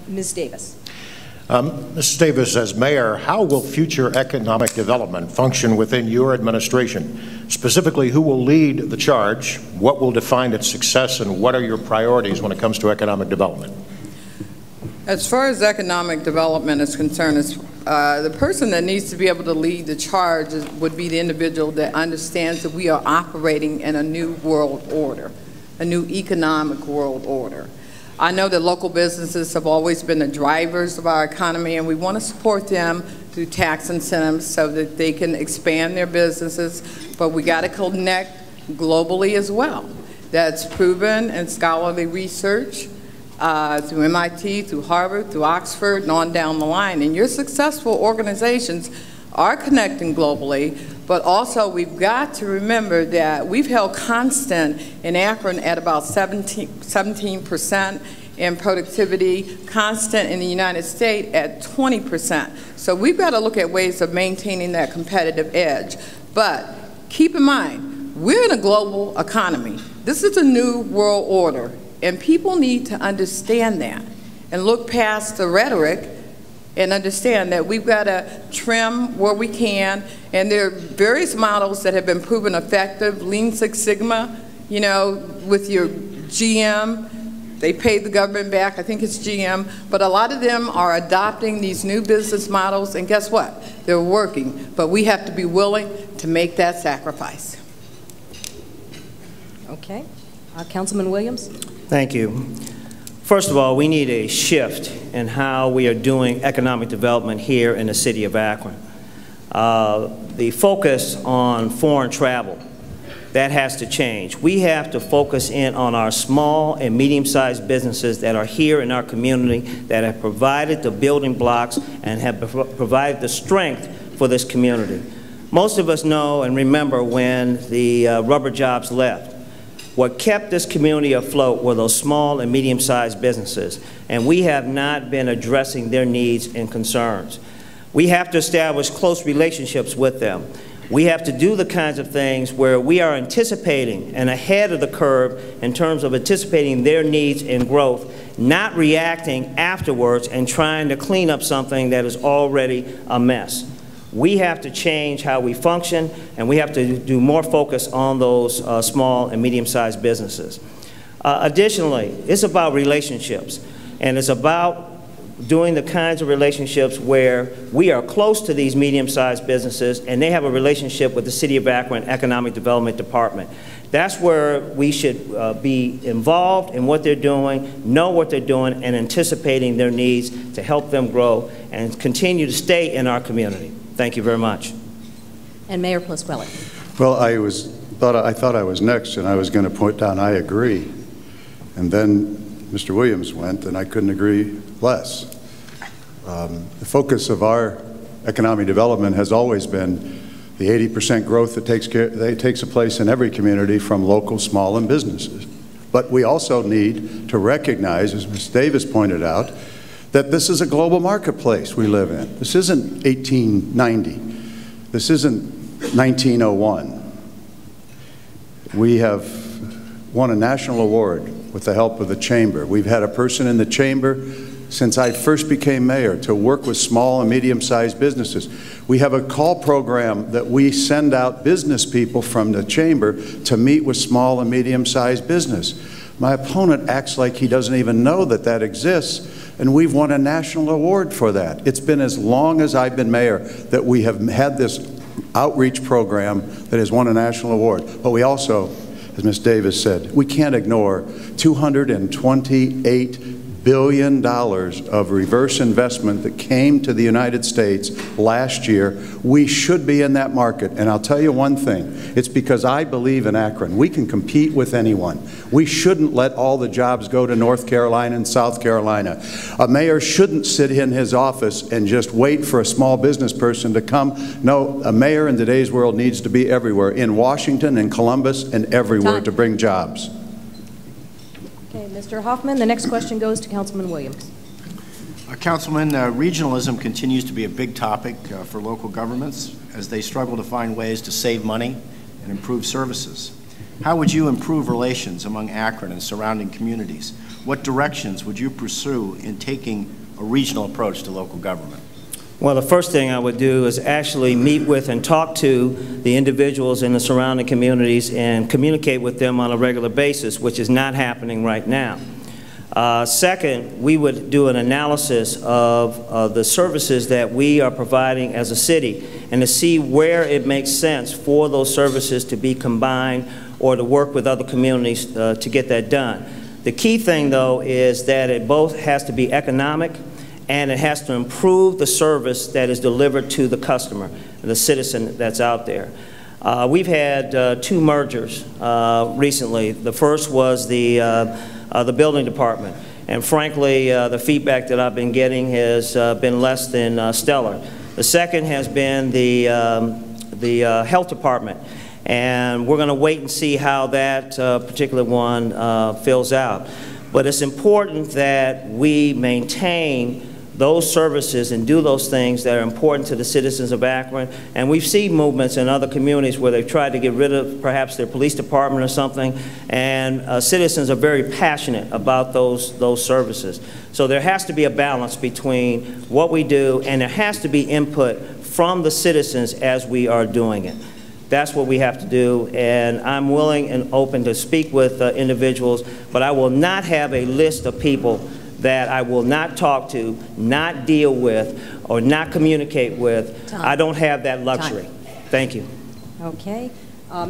Ms. Davis. Mrs. Davis, as mayor, how will future economic development function within your administration? Specifically, who will lead the charge? What will define its success, and what are your priorities when it comes to economic development? As far as economic development is concerned, the person that needs to be able to lead the charge would be the individual that understands that we are operating in a new world order, a new economic world order. I know that local businesses have always been the drivers of our economy, and we want to support them through tax incentives so that they can expand their businesses, but we got to connect globally as well. That's proven in scholarly research through MIT, through Harvard, through Oxford, and on down the line. And your successful organizations are connecting globally, but also we've got to remember that we've held constant in Akron at about 17% in productivity, constant in the United States at 20%. So we've got to look at ways of maintaining that competitive edge. But keep in mind, we're in a global economy. This is a new world order, and people need to understand that and look past the rhetoric and understand that we've got to trim where we can, and there are various models that have been proven effective. Lean Six Sigma, you know, with your GM, they paid the government back, I think it's GM, but a lot of them are adopting these new business models, and guess what? They're working, but we have to be willing to make that sacrifice. Okay. Councilman Williams. Thank you. First of all, we need a shift in how we are doing economic development here in the city of Akron. The focus on foreign travel, that has to change. We have to focus in on our small and medium-sized businesses that are here in our community, that have provided the building blocks and have provided the strength for this community. Most of us know and remember when the rubber jobs left. What kept this community afloat were those small and medium-sized businesses, and we have not been addressing their needs and concerns. We have to establish close relationships with them. We have to do the kinds of things where we are anticipating and ahead of the curve in terms of anticipating their needs and growth, not reacting afterwards and trying to clean up something that is already a mess. We have to change how we function, and we have to do more focus on those small and medium-sized businesses. Additionally, it's about relationships, and it's about doing the kinds of relationships where we are close to these medium-sized businesses and they have a relationship with the City of Akron Economic Development Department. That's where we should be involved in what they're doing, know what they're doing, and anticipating their needs to help them grow and continue to stay in our community. Thank you very much. And Mayor Plisquelli. Well, I thought I was next, and I was going to point down, I agree. And then Mr. Williams went, and I couldn't agree less. The focus of our economic development has always been the 80% growth that takes place in every community from local, small, and businesses. But we also need to recognize, as Ms. Davis pointed out, that this is a global marketplace we live in. This isn't 1890. This isn't 1901. We have won a national award with the help of the Chamber. We've had a person in the Chamber since I first became mayor to work with small and medium-sized businesses. We have a call program that we send out business people from the Chamber to meet with small and medium-sized business. My opponent acts like he doesn't even know that that exists, and we've won a national award for that. It's been as long as I've been mayor that we have had this outreach program that has won a national award. But we also, as Ms. Davis said, we can't ignore $228 billion of reverse investment that came to the United States last year. We should be in that market. And I'll tell you one thing, it's because I believe in Akron. We can compete with anyone. We shouldn't let all the jobs go to North Carolina and South Carolina. A mayor shouldn't sit in his office and just wait for a small business person to come. No, a mayor in today's world needs to be everywhere, in Washington and Columbus and everywhere, to bring jobs. Okay, Mr. Hoffman, the next question goes to Councilman Williams. Councilman, regionalism continues to be a big topic for local governments as they struggle to find ways to save money and improve services. How would you improve relations among Akron and surrounding communities? What directions would you pursue in taking a regional approach to local government? Well, the first thing I would do is actually meet with and talk to the individuals in the surrounding communities and communicate with them on a regular basis, which is not happening right now. Second, we would do an analysis of the services that we are providing as a city and to see where it makes sense for those services to be combined or to work with other communities to get that done. The key thing, though, is that it both has to be economic and it has to improve the service that is delivered to the customer, the citizen that's out there. We've had 2 mergers recently. The first was the building department, and frankly, the feedback that I've been getting has been less than stellar. The second has been the health department, and we're going to wait and see how that particular one fills out. But it's important that we maintain those services and do those things that are important to the citizens of Akron. And we've seen movements in other communities where they've tried to get rid of perhaps their police department or something, and citizens are very passionate about those services. So there has to be a balance between what we do, and there has to be input from the citizens as we are doing it. That's what we have to do, and I'm willing and open to speak with individuals, but I will not have a list of people that I will not talk to, not deal with, or not communicate with. Time. I don't have that luxury. Time. Thank you. Okay. Mayor